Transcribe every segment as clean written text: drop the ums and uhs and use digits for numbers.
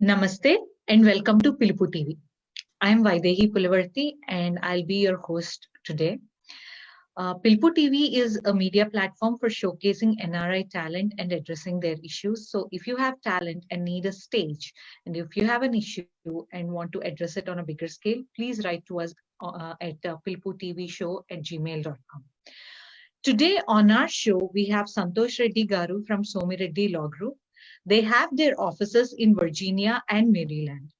Namaste and welcome to PILUPUTV. I am Vaidehi Pulavarthy and I'll be your host today. PILUPUTV is a media platform for showcasing NRI talent and addressing their issues. So if you have talent and need a stage, and if you have an issue and want to address it on a bigger scale, please write to us at piluputvshow@gmail.com. Today on our show, we have Santosh Reddy Garu from Somireddy Law Group. They have their offices in Virginia and Maryland.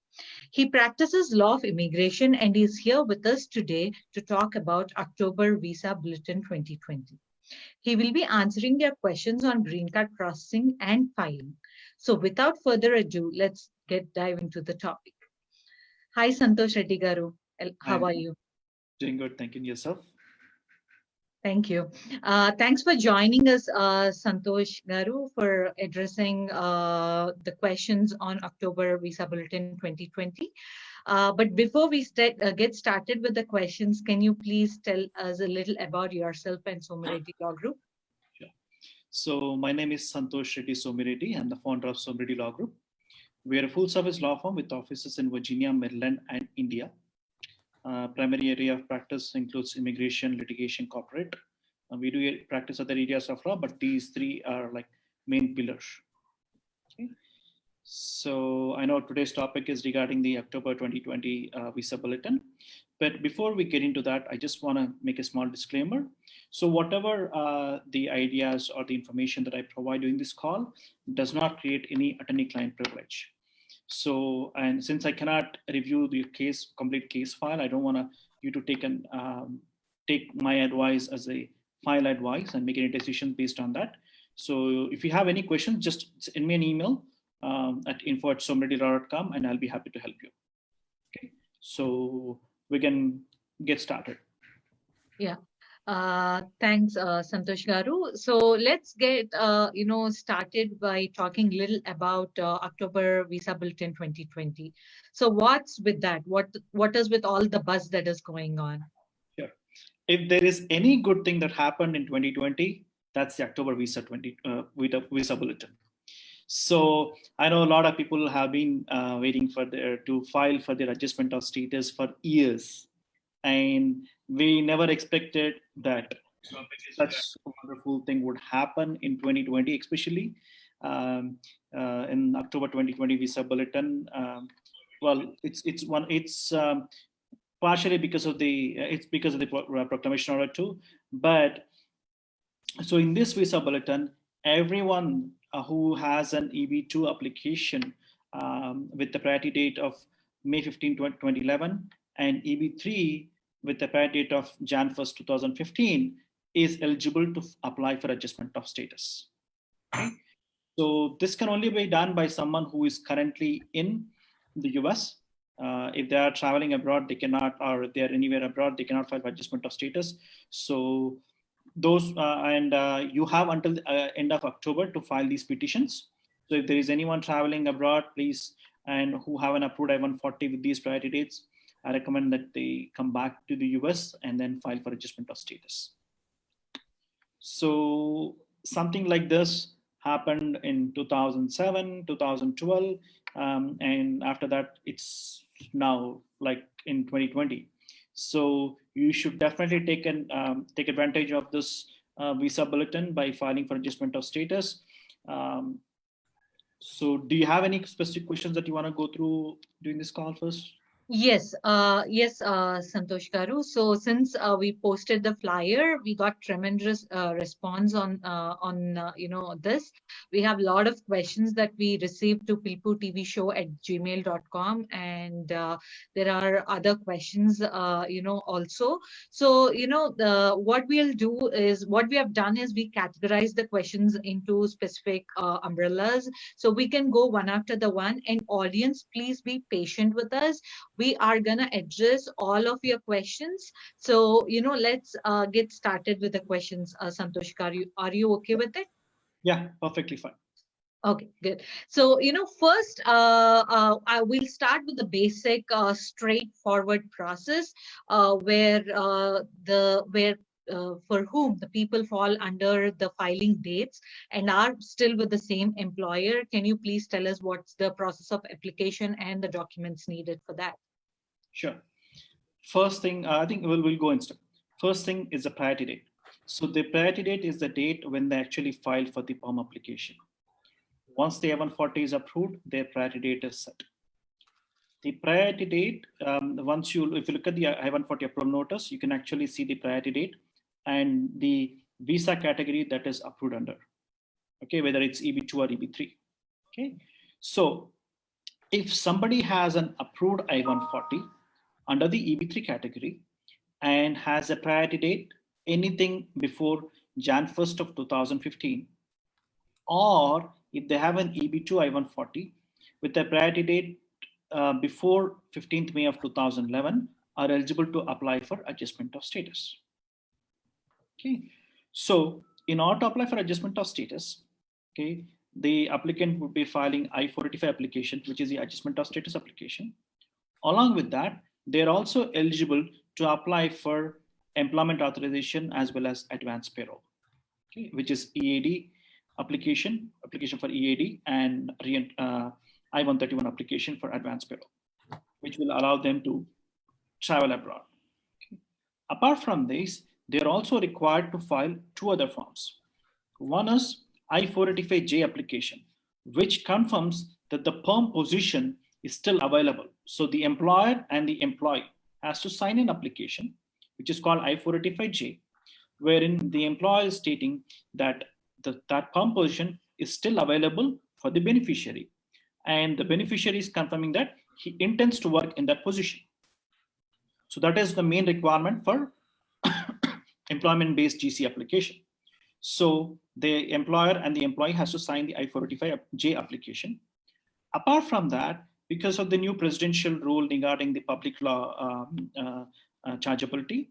He practices law of immigration and is here with us today to talk about October Visa Bulletin 2020. He will be answering your questions on green card processing and filing. So without further ado, let's dive into the topic. Hi, Santosh Reddy Garu. How are you? Doing good. Thank you. Yourself? Thank you. Thanks for joining us, Santosh Garu, for addressing the questions on October Visa Bulletin 2020. But before we get started with the questions, can you please tell us a little about yourself and Somireddy Law Group? Sure. So my name is Santosh Reddy Somireddy. I'm the founder of Somireddy Law Group. We are a full-service law firm with offices in Virginia, Maryland, and India. Primary area of practice includes immigration, litigation, corporate. We do practice other areas of law, but these three are like main pillars. Okay. So I know today's topic is regarding the October 2020 Visa Bulletin. But before we get into that, I just want to make a small disclaimer. So whatever the ideas or the information that I provide during this call does not create any attorney-client privilege. So, and since I cannot review the complete case file, I don't want you to take my advice as a file advice and make any decisions based on that. So if you have any questions, just send me an email at info@somireddylaw.com and I'll be happy to help you. Okay, so we can get started. Yeah. Thanks, Santosh Garu. So let's get started by talking a little about October Visa Bulletin 2020. So what's with that? What is with all the buzz that is going on? Sure. If there is any good thing that happened in 2020, that's the October Visa Visa Bulletin. So I know a lot of people have been waiting to file for their adjustment of status for years. And we never expected that such a wonderful thing would happen in 2020, especially in October 2020 Visa Bulletin. Well, it's partially because of the proclamation order too. But so in this Visa Bulletin, everyone who has an EB2 application with the priority date of May 15, 2011 and EB3 with the priority date of Jan 1st, 2015 is eligible to apply for adjustment of status. Okay? So this can only be done by someone who is currently in the US. If they are traveling abroad, they cannot, or if they are anywhere abroad, they cannot file for adjustment of status. So those you have until the end of October to file these petitions. So if there is anyone traveling abroad, please, and who have an approved I-140 with these priority dates, I recommend that they come back to the US and then file for adjustment of status. So something like this happened in 2007, 2012, and after that, it's now like in 2020. So you should definitely take advantage of this Visa Bulletin by filing for adjustment of status. So do you have any specific questions that you want to go through during this call first? Yes, Santosh Garu. So since we posted the flyer, we got tremendous response on this. We have a lot of questions that we received to piluputvshow@gmail.com, and there are other questions, also. So what we'll do is what we have done is we categorize the questions into specific umbrellas, so we can go one after the one. And audience, please be patient with us. We are going to address all of your questions. So, let's get started with the questions. Santosh Garu, are you okay with it? Yeah, perfectly fine. Okay, good. So, first, I will start with the basic, straightforward process where for whom the people fall under the filing dates and are still with the same employer. Can you please tell us what's the process of application and the documents needed for that? Sure. First thing, I think we'll go in step. First thing is the priority date. So the priority date is the date when they actually filed for the PERM application. Once the I-140 is approved, their priority date is set. The priority date, if you look at the I-140 approval notice, you can actually see the priority date and the visa category that is approved under. Okay, whether it's EB2 or EB3. Okay, so if somebody has an approved I-140 under the EB3 category and has a priority date anything before Jan 1st of 2015, or if they have an EB2 I-140 with a priority date before 15th May of 2011, are eligible to apply for adjustment of status. Okay, so in order to apply for adjustment of status, okay, the applicant would be filing I-485 application, which is the adjustment of status application. Along with that, they're also eligible to apply for employment authorization as well as advanced payroll, okay, which is EAD application for EAD, and I-131 application for advanced payroll, which will allow them to travel abroad. Okay. Apart from this, they're also required to file two other forms. One is I-485J application, which confirms that the PERM position is still available. So the employer and the employee has to sign an application, which is called I-485J, wherein the employer is stating that that PERM position is still available for the beneficiary. And the beneficiary is confirming that he intends to work in that position. So that is the main requirement for employment-based GC application. So the employer and the employee has to sign the I-485J application. Apart from that, because of the new presidential rule regarding the public law chargeability,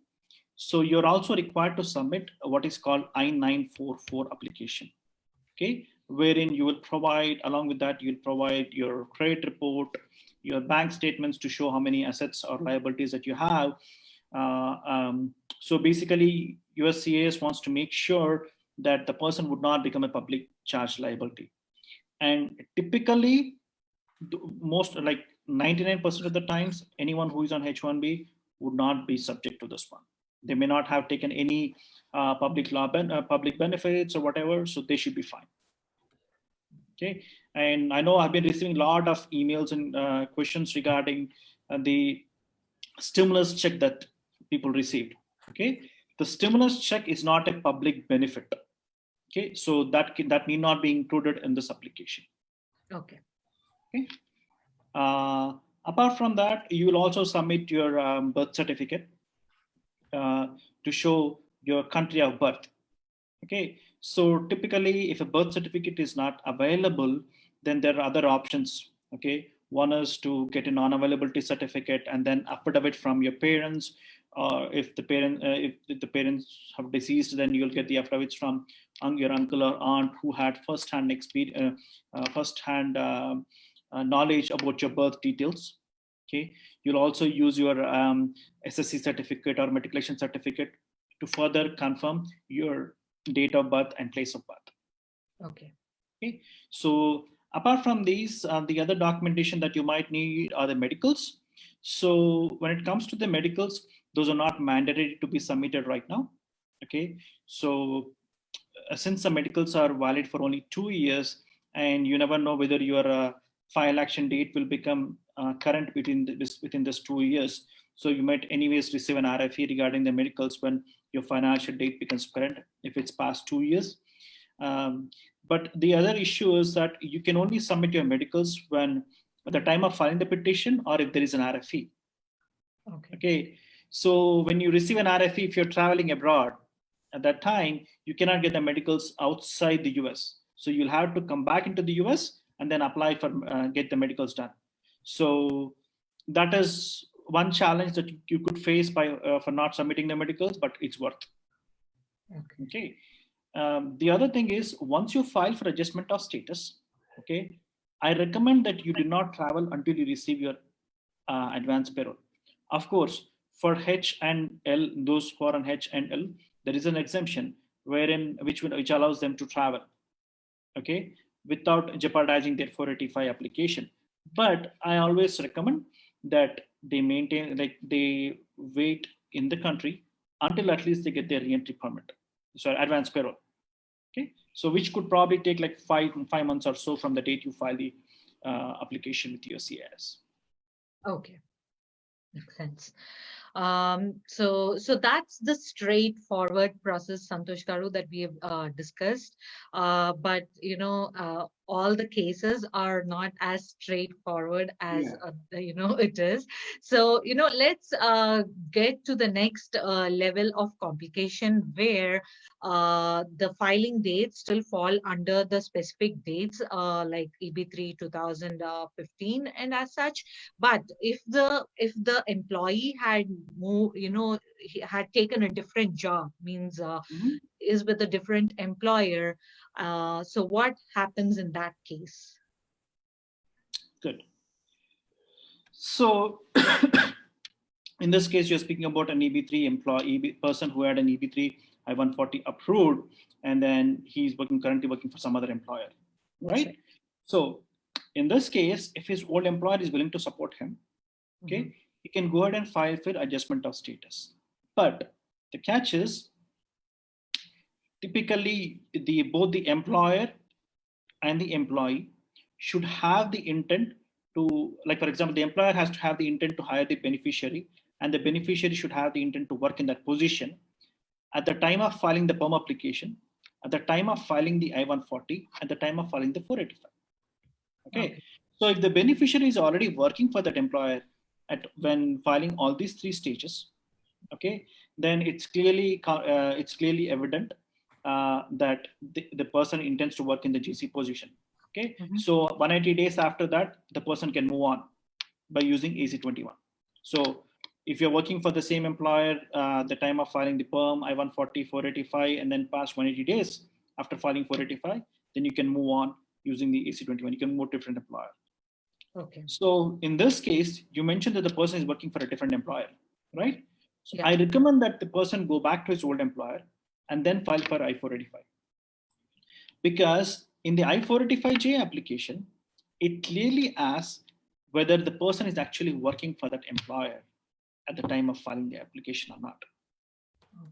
so you're also required to submit what is called I-944 application, okay, wherein you will provide, along with that, you'll provide your credit report, your bank statements to show how many assets or liabilities that you have. So basically, USCIS wants to make sure that the person would not become a public charge liability. And typically, most like 99% of the times, anyone who is on H-1B would not be subject to this one. They may not have taken any public benefits or whatever, so they should be fine. Okay, and I know I've been receiving a lot of emails and questions regarding the stimulus check that people received. Okay, the stimulus check is not a public benefit. Okay, so that need not be included in this application. Okay. Okay. Apart from that, you will also submit your birth certificate to show your country of birth. Okay, so typically, if a birth certificate is not available, then there are other options. Okay, one is to get a non-availability certificate and then affidavit from your parents. If the parents have deceased, then you'll get the affidavits from your uncle or aunt who had first-hand experience, knowledge about your birth details. Okay, you'll also use your SSC certificate or matriculation certificate to further confirm your date of birth and place of birth. Okay. Okay. So apart from these, the other documentation that you might need are the medicals. So when it comes to the medicals, those are not mandatory to be submitted right now. Okay. So since the medicals are valid for only 2 years, and you never know whether your file action date will become current within this 2 years. So you might anyways receive an RFE regarding the medicals when your financial date becomes current if it's past 2 years. But the other issue is that you can only submit your medicals when at the time of filing the petition or if there is an RFE. Okay. Okay. So when you receive an RFE, if you're traveling abroad at that time, you cannot get the medicals outside the US. So you'll have to come back into the US and then apply for get the medicals done. So that is one challenge that you could face by for not submitting the medicals, but it's worth. Okay. The other thing is, once you file for adjustment of status, okay, I recommend that you do not travel until you receive your advance payroll. Of course, for H and L, those who are on H and L, there is an exemption wherein which allows them to travel, okay, without jeopardizing their 485 application. But I always recommend that they maintain, like they wait in the country until at least they get their re-entry permit, so advance parole. Okay, so which could probably take like five months or so from the date you file the application with your CIS. Okay, makes sense. So that's the straightforward process, Santosh Garu, that we have discussed. But all the cases are not as straightforward as it is. So let's get to the next level of complication, where the filing dates still fall under the specific dates, like EB3 2015 and as such. But if the employee had moved, he had taken a different job, means is with a different employer, so what happens in that case? Good. So in this case, you're speaking about an EB3 employee, person who had an EB3 I-140 approved, and then he's currently working for some other employer, right? So in this case, if his old employer is willing to support him, okay, he can go ahead and file for adjustment of status. But the catch is, typically both the employer and the employee should have the intent to, like for example, the employer has to have the intent to hire the beneficiary, and the beneficiary should have the intent to work in that position at the time of filing the PERM application, at the time of filing the I-140, at the time of filing the 485. Okay. So if the beneficiary is already working for that employer when filing all these three stages, okay, then it's clearly evident that the person intends to work in the GC position. Okay, so 180 days after that, the person can move on by using AC21. So if you're working for the same employer, the time of filing the PERM, I-140, 485, and then past 180 days after filing 485, then you can move on using the AC21. You can move to a different employer. Okay. So in this case, you mentioned that the person is working for a different employer, right? So I recommend that the person go back to his old employer and then file for I-485. Because in the I-485J application, it clearly asks whether the person is actually working for that employer at the time of filing the application or not.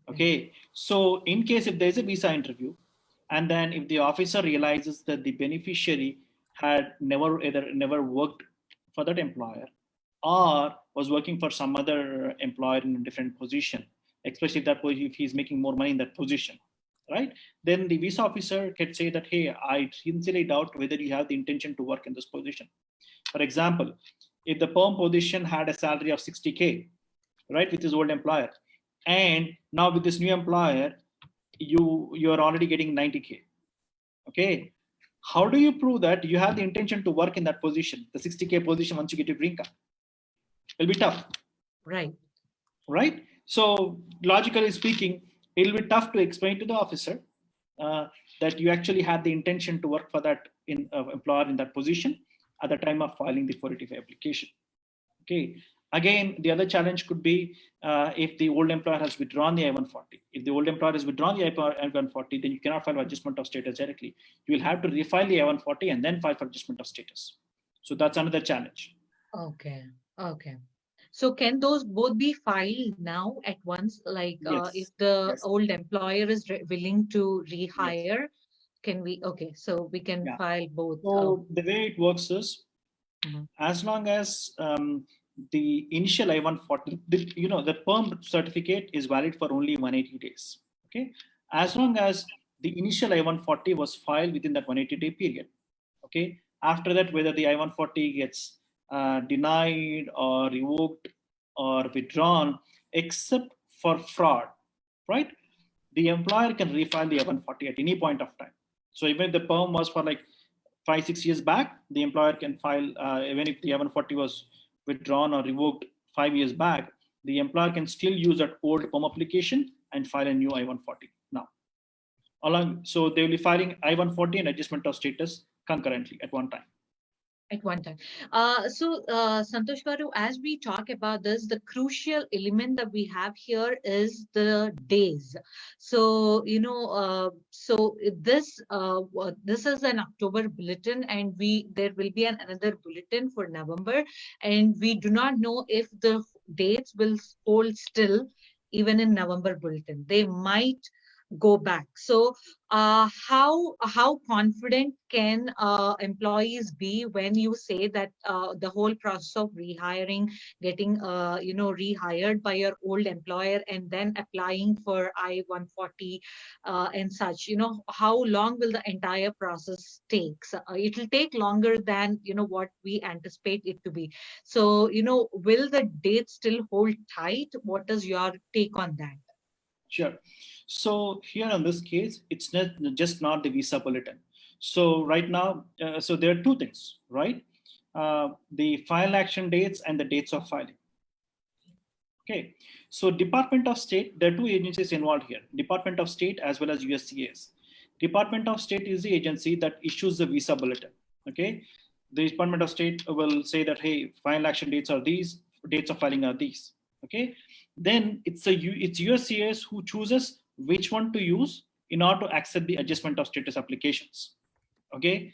Okay, so in case if there's a visa interview, and then if the officer realizes that the beneficiary had never worked for that employer, or was working for some other employer in a different position, especially if he's making more money in that position, right? Then the visa officer can say that, hey, I sincerely doubt whether you have the intention to work in this position. For example, if the PERM position had a salary of 60K, right, with his old employer, and now with this new employer, you are already getting 90K. Okay, how do you prove that you have the intention to work in that position, the 60K position, once you get your green card? It'll be tough. Right. So logically speaking, it'll be tough to explain to the officer that you actually had the intention to work for that employer in that position at the time of filing the 485 application. Okay. Again, the other challenge could be if the old employer has withdrawn the I-140. If the old employer has withdrawn the I-140, then you cannot file for adjustment of status directly. You will have to refile the I-140 and then file for adjustment of status. So that's another challenge. Okay. So can those both be filed now at once? Like if the old employer is willing to rehire, can we? Okay, so we can file both. So the way it works is, as long as the initial I-140, the PERM certificate is valid for only 180 days. Okay, as long as the initial I-140 was filed within that 180-day period. Okay, after that, whether the I-140 gets denied or revoked or withdrawn, except for fraud, right? The employer can refile the I-140 at any point of time. So even if the PERM was for like 5-6 years back, the employer can file, even if the I-140 was withdrawn or revoked 5 years back, the employer can still use that old PERM application and file a new I-140 now. So they will be filing I-140 and adjustment of status concurrently at one time. At one time. Santosh Garu, as we talk about this, the crucial element that we have here is the days. So, this is an October bulletin, and there will be another bulletin for November, and we do not know if the dates will hold still even in November bulletin. They might go back. So how confident can employees be when you say that the whole process of rehiring, getting rehired by your old employer and then applying for I-140 and such, how long will the entire process take? So, it will take longer than what we anticipate it to be. So will the date still hold tight? What is your take on that? Sure. So here in this case, it's not the visa bulletin. So right now, so there are two things, right? The file action dates and the dates of filing. Okay. So Department of State, there are two agencies involved here, Department of State as well as USCIS. Department of State is the agency that issues the visa bulletin. Okay. The Department of State will say that, hey, file action dates are these, dates of filing are these. Okay. Then it's USCIS who chooses which one to use in order to accept the adjustment of status applications. Okay.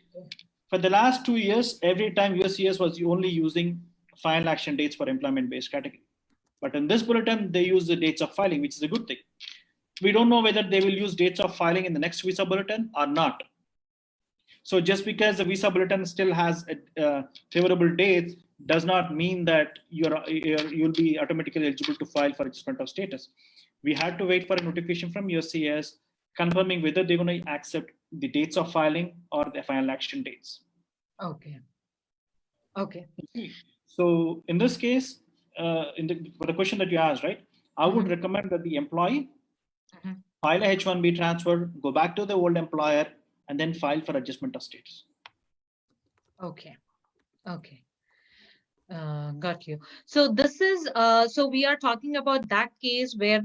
For the last 2 years, every time USCIS was only using file action dates for employment-based category. But in this bulletin, they use the dates of filing, which is a good thing. We don't know whether they will use dates of filing in the next visa bulletin or not. So just because the visa bulletin still has favorable dates does not mean that you'll be automatically eligible to file for adjustment of status. We had to wait for a notification from USCIS confirming whether they're going to accept the dates of filing or the final action dates. Okay. Okay. So in this case, for the question that you asked, right, I would recommend that the employee file a H-1B transfer, go back to the old employer, and then file for adjustment of status. Okay. Okay. Got you. So this is so we are talking about that case where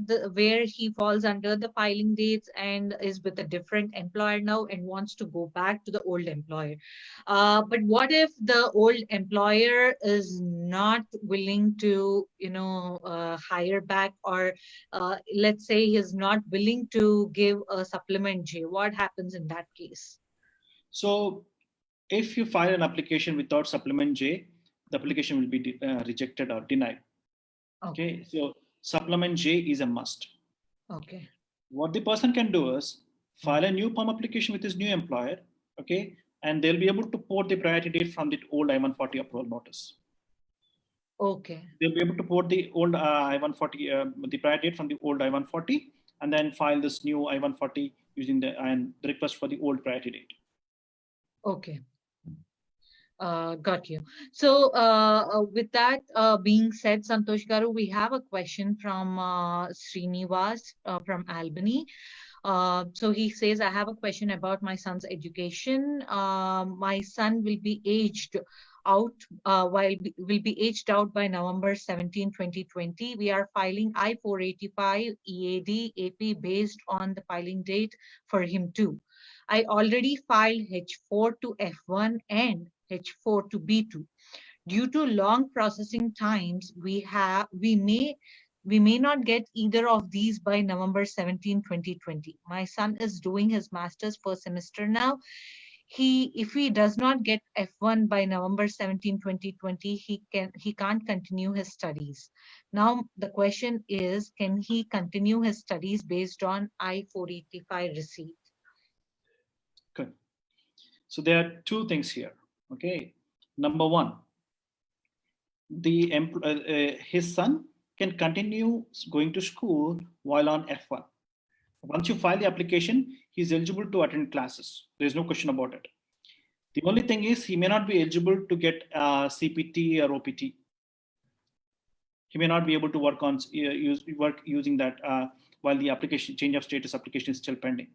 he falls under the filing dates and is with a different employer now and wants to go back to the old employer. But what if the old employer is not willing to hire back, or let's say he's not willing to give a supplement J? What happens in that case? So if you file an application without supplement J, the application will be rejected or denied. Okay. So supplement J is a must. Okay. What the person can do is file a new PERM application with his new employer. Okay. And they'll be able to port the priority date from the old I-140 approval notice. Okay. They'll be able to port the old I-140, the priority date from the old I-140, and then file this new I-140 using the request for the old priority date. Okay. Got you. So with that being said, Santosh Garu, we have a question from Srinivas from Albany. So he says, I have a question about my son's education. My son will be aged out will be aged out by November 17, 2020. We are filing I-485 EAD AP based on the filing date for him too. I already filed H4 to F1 and H4 to B2. Due to long processing times, we may not get either of these by November 17, 2020. My son is doing his master's first semester now. If he does not get F1 by November 17, 2020, he can't continue his studies. Now the question is, can he continue his studies based on I-485 receipt? Good. So there are two things here. Okay. Number one, his son can continue going to school while on F1. Once you file the application, he's eligible to attend classes. There's no question about it. The only thing is he may not be eligible to get CPT or OPT. He may not be able to work on using that while the application change of status application is still pending.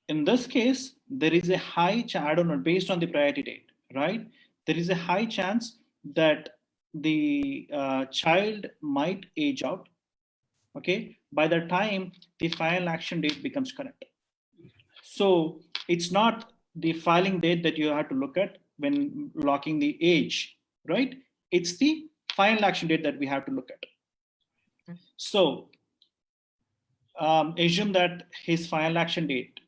In this case, there is a high chance, I don't know, based on the priority date, right? There is a high chance that the child might age out, okay, by the time the final action date becomes correct. So it's not the filing date that you have to look at, when locking the age, right? It's the final action date that we have to look at. So assume that his final action date,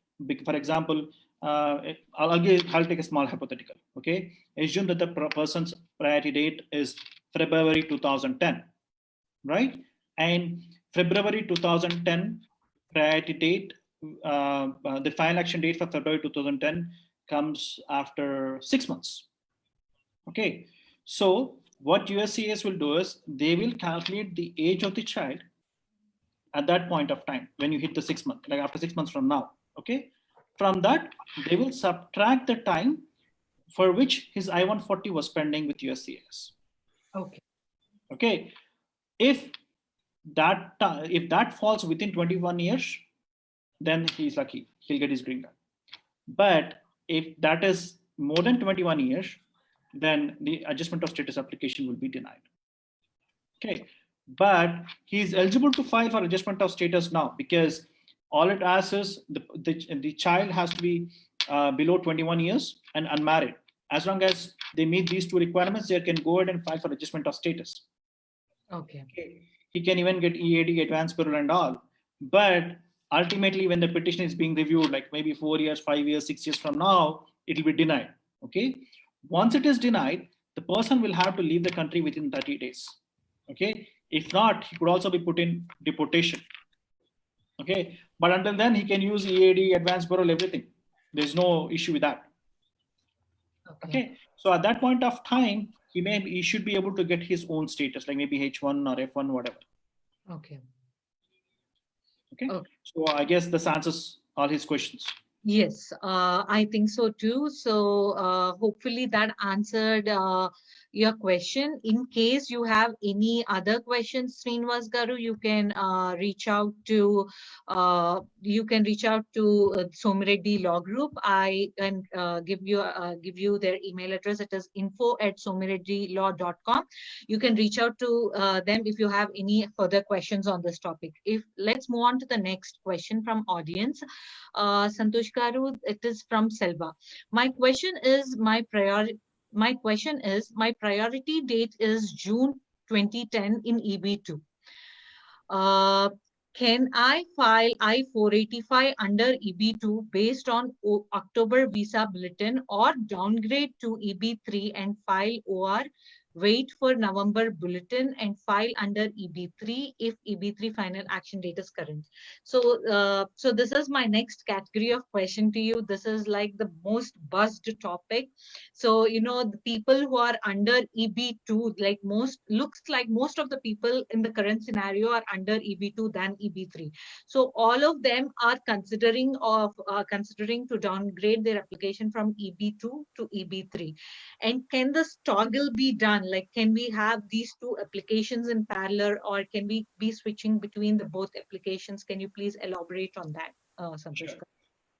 for example, I'll take a small hypothetical. Okay, assume that the person's priority date is February 2010, right? And February 2010 priority date, the final action date for February 2010 comes after 6 months. Okay, so what USCIS will do is they will calculate the age of the child at that point of time when you hit the 6 month, like after 6 months from now. Okay, from that they will subtract the time for which his I-140 was pending with USCIS. Okay. Okay, if that falls within 21 years, then he's lucky, he'll get his green card. But if that is more than 21 years, then the adjustment of status application will be denied. Okay, but he's eligible to file for adjustment of status now, because all it asks is the child has to be below 21 years and unmarried. As long as they meet these two requirements, they can go ahead and file for adjustment of status. Okay. He can even get EAD, advance parole and all. But ultimately, when the petition is being reviewed, like maybe 4 years, 5 years, 6 years from now, it will be denied. Okay. Once it is denied, the person will have to leave the country within 30 days. Okay. If not, he could also be put in deportation. Okay. But until then, he can use EAD, advance parole, everything. There's no issue with that. Okay. So at that point of time, he should be able to get his own status, like maybe H1 or F1, whatever. Okay. Okay. So I guess this answers all his questions. Yes, I think so too. So hopefully that answered your question. In case you have any other questions, Srinivas Garu, you can reach out to Somireddy Law Group. I can give you their email address. It is info@somireddylaw.com. You can reach out to them if you have any further questions on this topic. Let's move on to the next question from audience. Santosh Garu, it is from Selva. My question is my priority date is June 2010 in EB2. Can I file I-485 under EB2 based on October visa bulletin, or downgrade to EB3 and file OR? Wait for November bulletin and file under EB3 if EB3 final action date is current. So, so this is my next category of question to you. This is like the most buzzed topic. So, the people who are under EB2, looks like most of the people in the current scenario are under EB2 than EB3. So all of them are considering to downgrade their application from EB2 to EB3. And can this toggle be done? Like, can we have these two applications in parallel, or can we be switching between the both applications? Can you please elaborate on that, Santosh? Sure.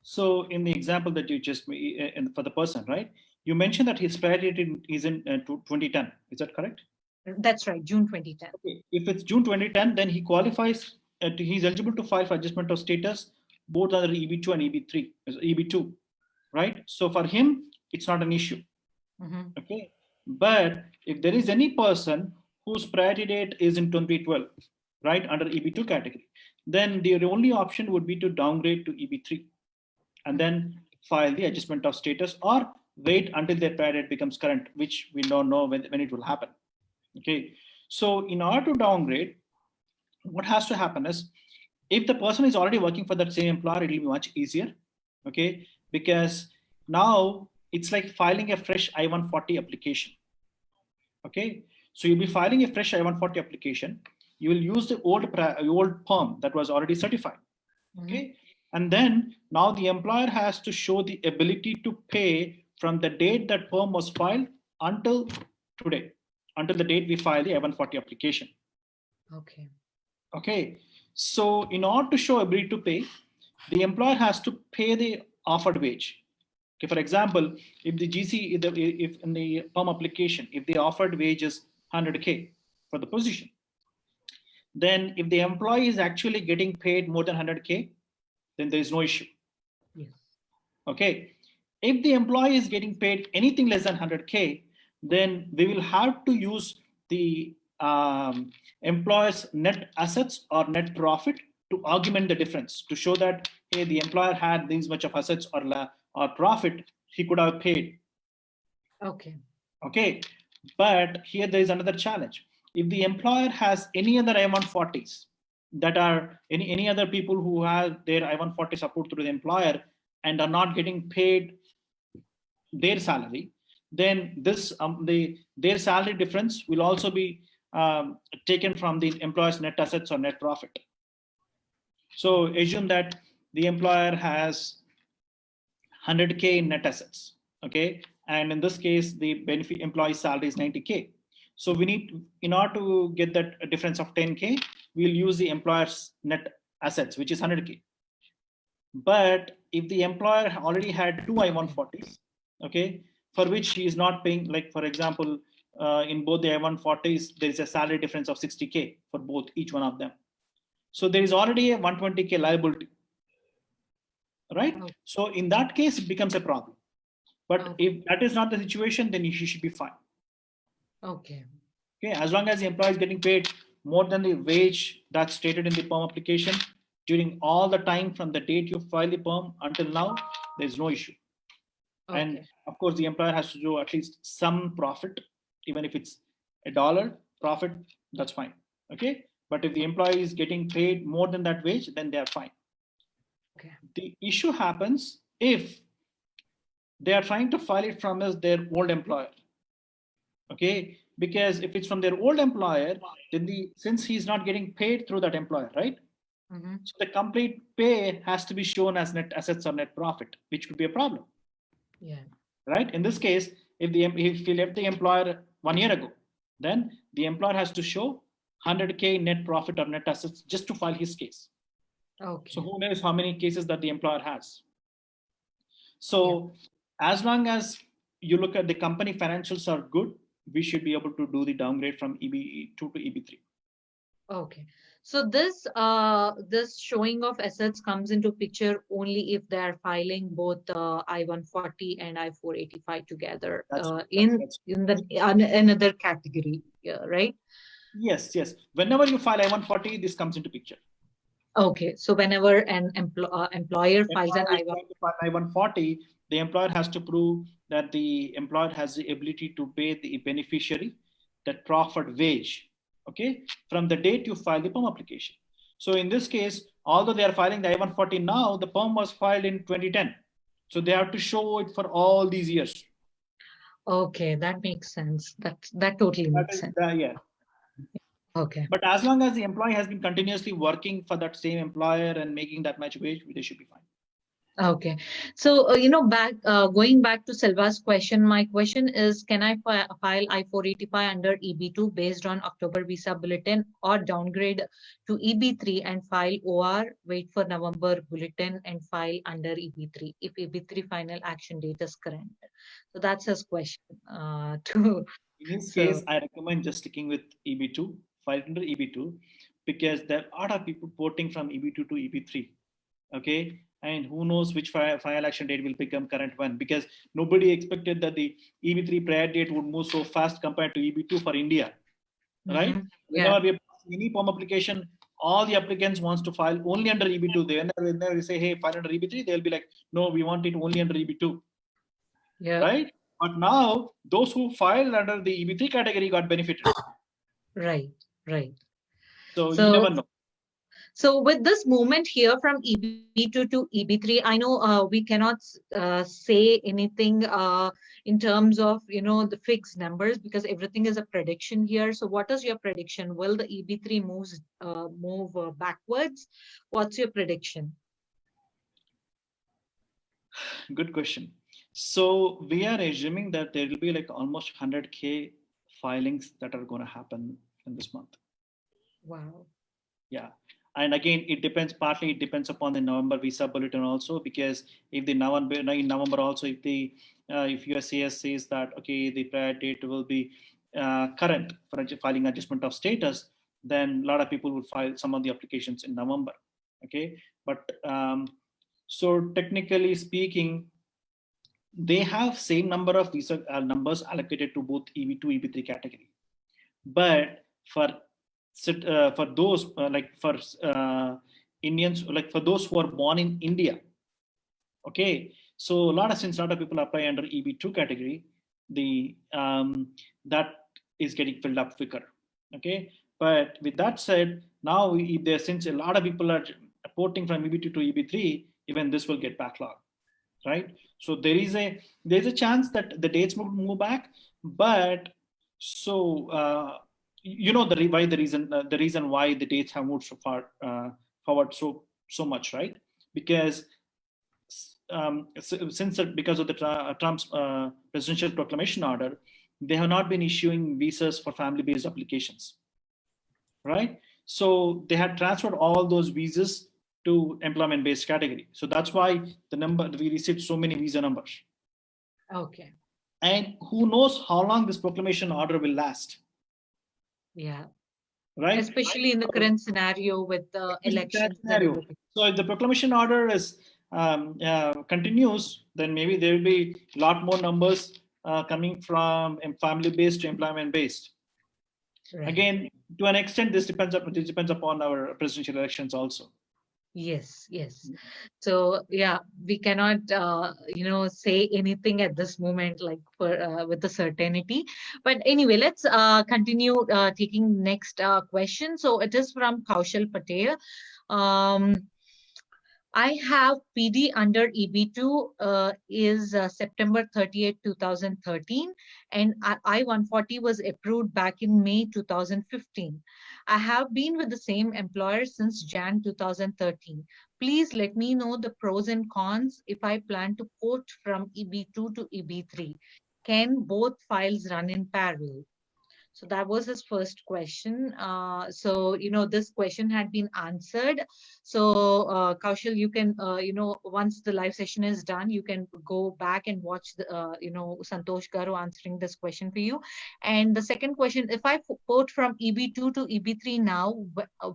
So in the example that you just for the person, right? You mentioned that his priority date is in 2010. Is that correct? That's right, June 2010. Okay. If it's June 2010, then he qualifies. He's eligible to file for adjustment of status both under EB2 and EB3. EB2, right? So for him, it's not an issue. Okay. But if there is any person whose priority date is in 2012, right, under EB2 category, then the only option would be to downgrade to EB3 and then file the adjustment of status, or wait until their priority date becomes current, which we don't know when it will happen. Okay. So in order to downgrade, what has to happen is, if the person is already working for that same employer, it will be much easier. Okay. Because now it's like filing a fresh I-140 application. Okay. So you'll be filing a fresh I-140 application. You will use the old perm that was already certified. Okay. And then now the employer has to show the ability to pay from the date that perm was filed until today, until the date we file the I-140 application. Okay. Okay. So in order to show ability to pay, the employer has to pay the offered wage. Okay. For example, if the GC, if in the perm application, if the offered wage is 100K for the position, then if the employee is actually getting paid more than 100K, then there is no issue. Yes. Okay. If the employee is getting paid anything less than 100K, then we will have to use the employer's net assets or net profit to augment the difference, to show that, hey, the employer had this much of assets or profit he could have paid. Okay. But here there is another challenge. If the employer has any other I-140s that are any other people who have their I-140 support through the employer and are not getting paid their salary, then this their salary difference will also be taken from the employer's net assets or net profit. So assume that the employer has 100K in net assets, okay, and in this case the benefit employee salary is 90K. So we need, in order to get that difference of 10K, we'll use the employer's net assets, which is 100K. But if the employer already had two I-140s, okay, for which he is not paying, like for example, in both the I-140s, there is a salary difference of 60K for both, each one of them. So there is already a 120K liability, right? Okay. So in that case, it becomes a problem. But if that is not the situation, then he should be fine. Okay, as long as the employee is getting paid more than the wage that's stated in the perm application during all the time from the date you file the perm until now, there's no issue. Okay. And of course, the employer has to do at least some profit, even if it's $1 profit, that's fine. Okay, but if the employee is getting paid more than that wage, then they are fine. Okay. The issue happens if they are trying to file it from their old employer. Okay, because if it's from their old employer, then since he's not getting paid through that employer, right? Mm-hmm. So the complete pay has to be shown as net assets or net profit, which could be a problem. Yeah. Right. In this case, if he left the employer 1 year ago, then the employer has to show 100K net profit or net assets just to file his case. Okay. So who knows how many cases that the employer has. So as long as you look at the company financials are good, we should be able to do the downgrade from EB2 to EB3. Okay. So this showing of assets comes into picture only if they are filing both I-140 and I-485 together in another category, right? Yes. Whenever you file I-140, this comes into picture. Okay. So whenever an employer files an I-140, the employer has to prove that the employer has the ability to pay the beneficiary that profit wage, okay, from the date you file the perm application. So in this case, although they are filing the I-140 now, the perm was filed in 2010. So they have to show it for all these years. Okay, that makes sense. That totally makes sense. Yeah. Okay. But as long as the employee has been continuously working for that same employer and making that much wage, they should be fine. Okay. So, going back to Selva's question, my question is, can I file I-485 under EB2 based on October visa bulletin, or downgrade to EB3 and file OR, wait for November bulletin and file under EB3 if EB3 final action date is current? So that's his question. In his case, I recommend just sticking with EB2, file under EB2, because there are a lot of people porting from EB2 to EB3. Okay. And who knows which final action date will become current one, because nobody expected that the EB3 prior date would move so fast compared to EB2 for India, right? Mm-hmm. Whenever we have any POM application, all the applicants wants to file only under EB2. Whenever we say, hey, file under EB3, they'll be like, no, we want it only under EB2. Yeah. Right? But now those who filed under the EB3 category got benefited. Right. So you never know. So with this movement here from EB2 to EB3, I know we cannot say anything in terms of, the fixed numbers, because everything is a prediction here. So what is your prediction? Will the EB3 move backwards? What's your prediction? Good question. So we are assuming that there will be like almost 100K filings that are going to happen in this month. Wow. Yeah. And again, it depends upon the November visa bulletin also, because if in November also, if USCIS says that, okay, the prior date will be current for filing adjustment of status, then a lot of people will file some of the applications in November. Okay. But so technically speaking, they have same number of visa numbers allocated to both EB2, EB3 category. But for those for Indians, like for those who are born in India, okay, so since a lot of people apply under EB2 category, the that is getting filled up quicker. Okay, but with that said, now since a lot of people are porting from EB2 to EB3, even this will get backlogged, right? So there's a chance that the dates will move back, but so the reason why the dates have moved so far forward so much, right? Because because of the Trump's presidential proclamation order, they have not been issuing visas for family-based applications, right? So they had transferred all those visas to employment-based category. So that's why we received so many visa numbers. Okay. And who knows how long this proclamation order will last? Yeah. Right. Especially in the current scenario with the elections. So if the proclamation order is continues, then maybe there will be a lot more numbers coming from family-based to employment-based. Right. Again, to an extent, this depends upon our presidential elections also. Yes, yes. So yeah, we cannot say anything at this moment like for with the certainty. But anyway, let's continue taking next question. So it is from Kaushal Patel. I have PD under EB2 is September 30th, 2013, and I-140 was approved back in May 2015. I have been with the same employer since Jan 2013. Please let me know the pros and cons if I plan to port from EB2 to EB3. Can both files run in parallel? So that was his first question. This question had been answered. So Kaushal, you can, once the live session is done, you can go back and watch the, Santosh Garu answering this question for you. And the second question, if I port from EB2 to EB3 now,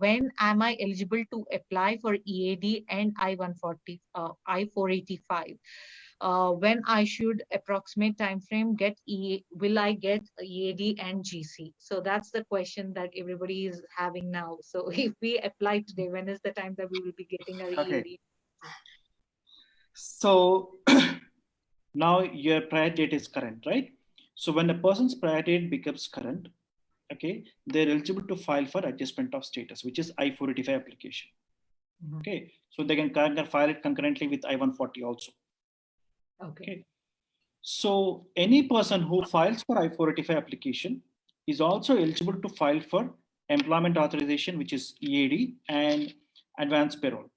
when am I eligible to apply for EAD and I-140, I-485? When I should approximate time frame will I get EAD and GC? So that's the question that everybody is having now. So if we apply today, when is the time that we will be getting our EAD? So now your prior date is current, right? So when a person's prior date becomes current, okay, they're eligible to file for adjustment of status, which is I-485 application. Mm-hmm. Okay, so they can file it concurrently with I-140 also. Okay. So any person who files for I-485 application is also eligible to file for employment authorization, which is EAD, and advanced payroll,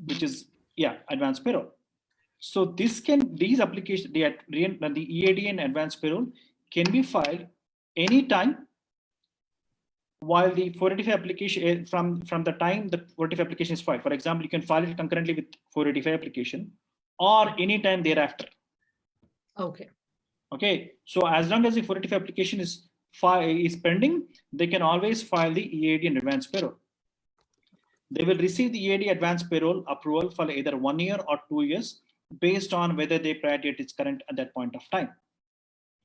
which is advanced payroll. So these applications, the EAD and advanced payroll can be filed anytime while the 485 application from the time the 485 application is filed. For example, you can file it concurrently with 485 application or anytime thereafter. Okay. Okay. So as long as the 485 application is pending, they can always file the EAD and advanced payroll. They will receive the EAD advanced payroll approval for either 1 year or 2 years based on whether their prior date is current at that point of time.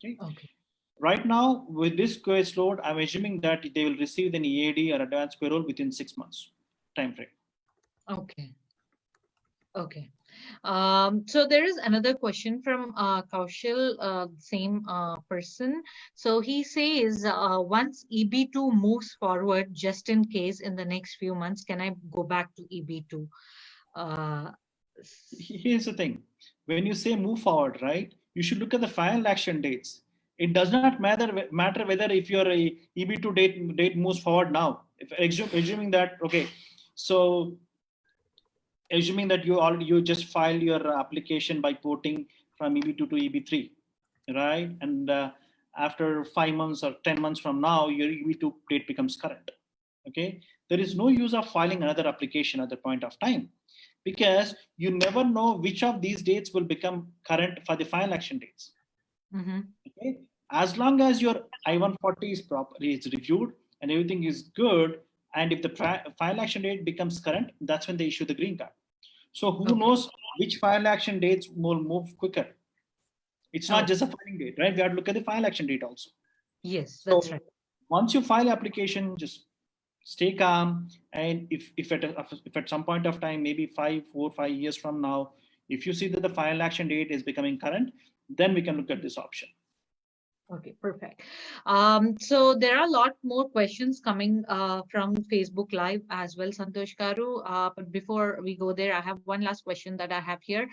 Okay. Okay. Right now, with this case load, I'm assuming that they will receive an EAD or advanced payroll within 6 months time frame. Okay. Okay. So there is another question from Kaushal, same person. So he says, once EB2 moves forward, just in case in the next few months, can I go back to EB2? Here's the thing. When you say move forward, right, you should look at the final action dates. It does not matter whether if your EB2 date moves forward now. If assuming that, okay, so assuming that you just filed your application by porting from EB2 to EB3, right? And after 5 months or 10 months from now, your EB2 date becomes current. Okay, there is no use of filing another application at the point of time because you never know which of these dates will become current for the final action dates. Mm-hmm. Okay, as long as your I-140 is properly reviewed and everything is good, and if the final action date becomes current, that's when they issue the green card. So who knows which final action dates will move quicker? It's not just a filing date, right? We have to look at the file action date also. Yes, that's right. Once you file application, just stay calm. And if at some point of time, maybe 4 or 5 years from now, if you see that the file action date is becoming current, then we can look at this option. Okay, perfect. So there are a lot more questions coming from Facebook Live as well, Santosh Garu. But before we go there, I have one last question that I have here.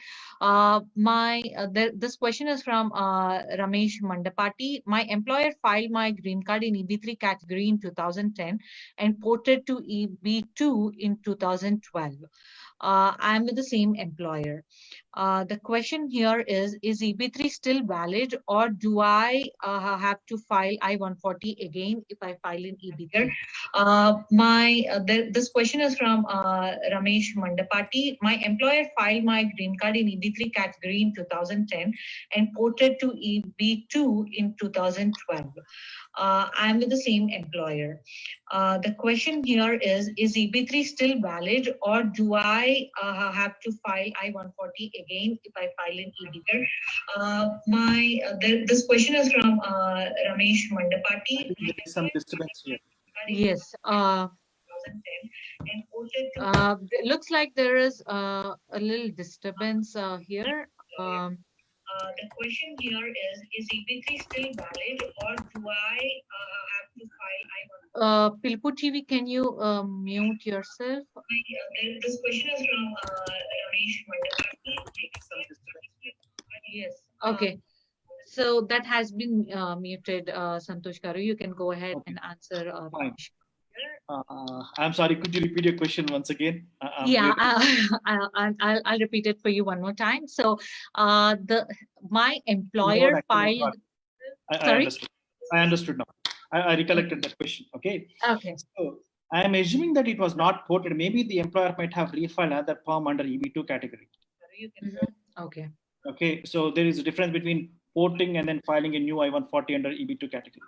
This question is from Ramesh Mandapati. My employer filed my green card in EB3 category in 2010 and ported to EB2 in 2012. I'm with the same employer. The question here is EB3 still valid, or do I have to file I-140 again if I file in EB3? This question is from Ramesh Mandapati. My employer filed my green card in EB3 category in 2010 and ported to EB2 in 2012. I'm with the same employer. The question here is EB3 still valid, or do I have to file I-140 again if I file in EB3? This question is from Ramesh Mandapati. There is some disturbance here. Yes. It looks like there is a little disturbance here. The question here is EB3 still valid, or do I have to file I-140? PILUPUTV, can you mute yourself? This question is from Ramesh Mandapati. Yes. Okay. So that has been muted, Santosh Garu. You can go ahead and answer. I'm sorry, could you repeat your question once again? I'll repeat it for you one more time. So my employer filed. I understood now. I recollected that question. Okay. Okay. So I am assuming that it was not ported. Maybe the employer might have refiled another form under EB2 category. Okay. Okay. So there is a difference between porting and then filing a new I-140 under EB2 category.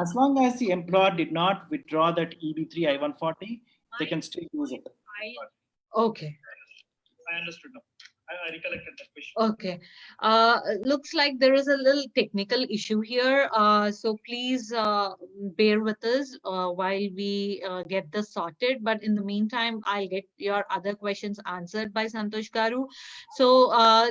As long as the employer did not withdraw that EB3 I-140, they can still use it. Okay. I understood now. I recollected that question. Okay. Looks like there is a little technical issue here. So please bear with us while we get this sorted. But in the meantime, I'll get your other questions answered by Santosh Garu. So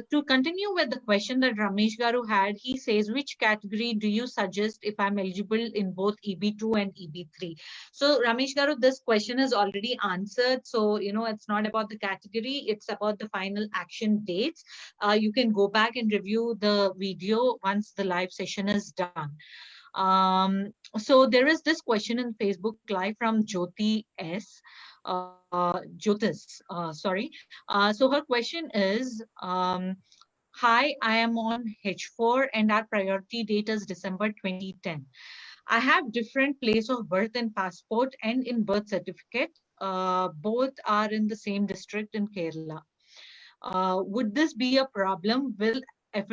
to continue with the question that Ramesh Garu had, he says, which category do you suggest if I'm eligible in both EB2 and EB3? So Ramesh Garu, this question is already answered. So, it's not about the category, it's about the final action dates. You can go back and review the video once the live session is done. So there is this question in Facebook Live from Jyoti S. Jyotis, sorry. So her question is, hi, I am on H4 and our priority date is December 2010. I have different place of birth in passport and in birth certificate. Both are in the same district in Kerala. Would this be a problem? Will an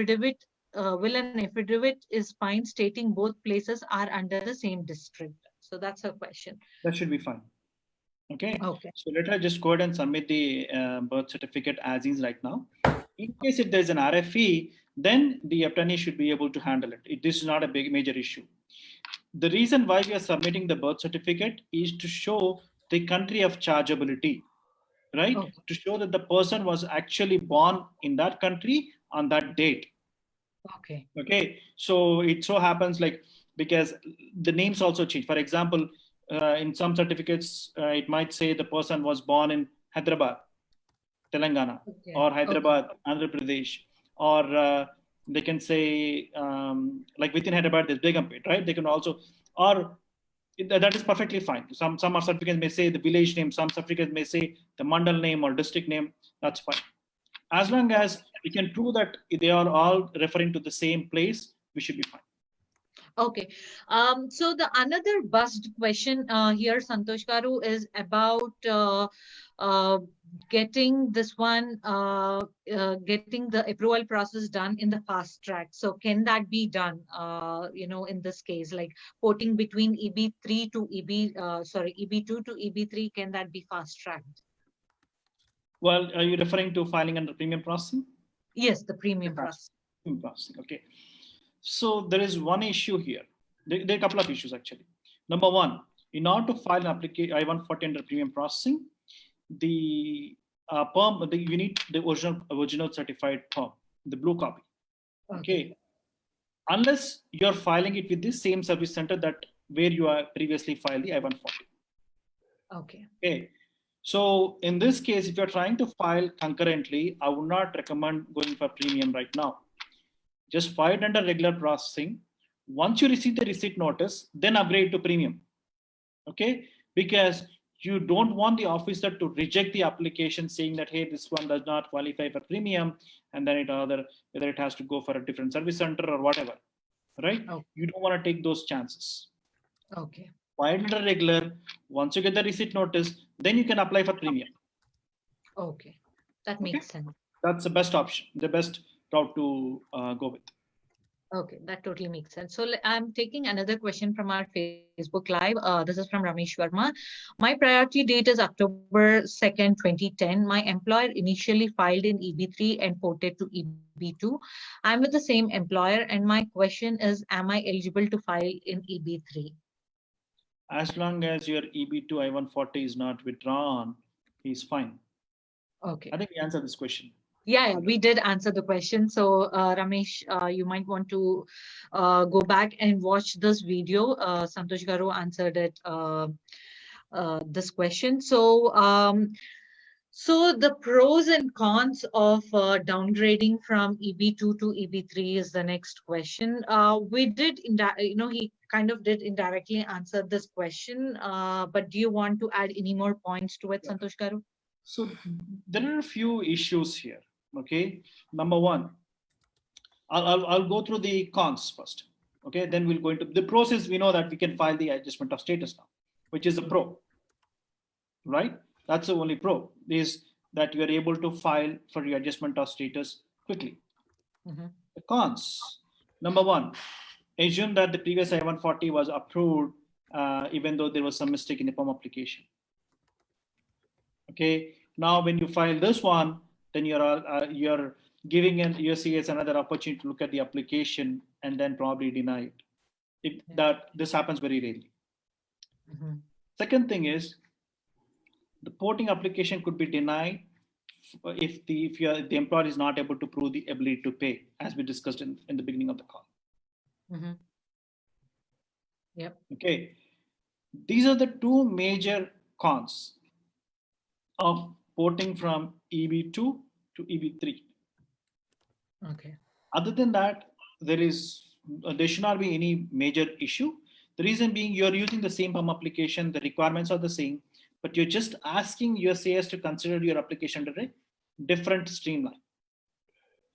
affidavit is fine stating both places are under the same district? So that's her question. That should be fine. Okay. Okay. So let her just go ahead and submit the birth certificate as is right now. In case if there's an RFE, then the attorney should be able to handle it. This is not a major issue. The reason why we are submitting the birth certificate is to show the country of chargeability. Right? Okay. To show that the person was actually born in that country on that date. Okay. Okay. So it so happens because the names also change. For example, in some certificates, it might say the person was born in Hyderabad, Telangana, or Hyderabad, Andhra Pradesh, or they can say within Hyderabad there's Begumpet, right? They can also, or that is perfectly fine. Some certificates may say the village name, some certificates may say the mandal name or district name. That's fine. As long as we can prove that they are all referring to the same place, we should be fine. Okay. So the another buzzed question here, Santosh Garu, is about getting this one, getting the approval process done in the fast track. So can that be done, in this case, like porting between EB3 to EB2 to EB3, can that be fast tracked? Well, are you referring to filing under premium processing? Yes, the premium process. Processing. Okay. So there is one issue here. There are a couple of issues actually. Number one, in order to file an application I-140 under premium processing, the you need the original certified perm, the blue copy. Okay. Unless you're filing it with the same service center that where you are previously filed the I-140. Okay. Okay. So in this case, if you're trying to file concurrently, I would not recommend going for premium right now. Just file it under regular processing. Once you receive the receipt notice, then upgrade to premium. Okay, because you don't want the officer to reject the application saying that, hey, this one does not qualify for premium, and then whether it has to go for a different service center or whatever, right? Okay. You don't want to take those chances. Okay. File it under regular. Once you get the receipt notice, then you can apply for premium. Okay, that makes sense. That's the best option, the best route to go with. Okay, that totally makes sense. So I'm taking another question from our Facebook Live. This is from Ramesh Verma. My priority date is October 2nd, 2010. My employer initially filed in EB3 and ported to EB2. I'm with the same employer, and my question is, am I eligible to file in EB3? As long as your EB2 I-140 is not withdrawn, he's fine. Okay. I think we answered this question. Yeah, we did answer the question. So Ramesh, you might want to go back and watch this video. Santosh Garu answered it, this question. So so the pros and cons of downgrading from EB2 to EB3 is the next question. We did, he kind of did indirectly answer this question, but do you want to add any more points to it, Santosh Garu? So there are a few issues here. Okay, number one, I'll go through the cons first. Okay, then we'll go into the pros. Is we know that we can file the adjustment of status now, which is a pro, right? That's the only pro, is that you are able to file for your adjustment of status quickly. The cons, number one, assume that the previous I-140 was approved even though there was some mistake in the POM application. Okay, now when you file this one, then you're giving an USCIS another opportunity to look at the application and then probably deny it. This happens very rarely. Second thing is, the porting application could be denied if the employer is not able to prove the ability to pay, as we discussed in the beginning of the call. Yep. Okay, these are the two major cons of porting from EB2 to EB3. Okay. Other than that, there should not be any major issue. The reason being, you're using the same PUM application, the requirements are the same, but you're just asking USCIS to consider your application under a different streamline,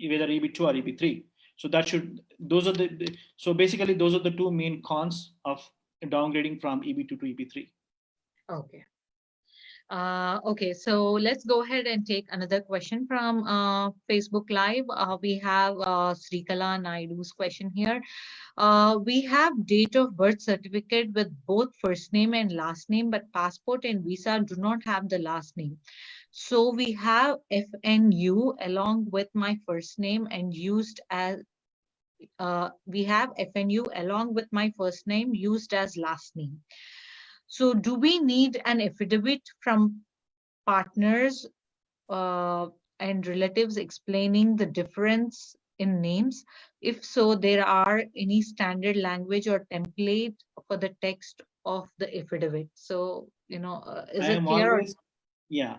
whether EB2 or EB3. So so basically those are the two main cons of downgrading from EB2 to EB3. Okay. Okay, so let's go ahead and take another question from Facebook Live. We have Srikala Naidu's question here. We have date of birth certificate with both first name and last name, but passport and visa do not have the last name. So we have FNU along with my first name and used as we have FNU along with my first name used as last name. So do we need an affidavit from partners and relatives explaining the difference in names? If so, there are any standard language or template for the text of the affidavit? So, is it clear?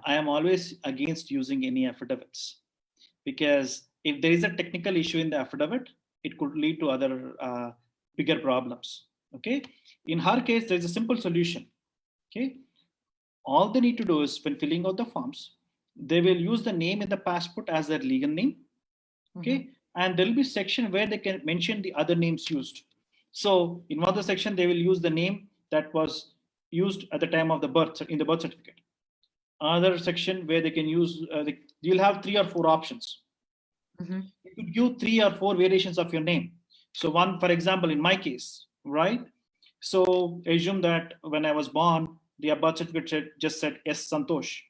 I am always against using any affidavits, because if there is a technical issue in the affidavit, it could lead to other bigger problems. Okay, in her case, there's a simple solution. Okay, all they need to do is, when filling out the forms, they will use the name in the passport as their legal name. Okay, and there will be a section where they can mention the other names used. So in one of the section, they will use the name that was used at the time of the birth in the birth certificate. Another section where they can use, you'll have 3 or 4 options. You could give 3 or 4 variations of your name. So one, for example, in my case, right? So assume that when I was born, the birth certificate just said S. Santosh,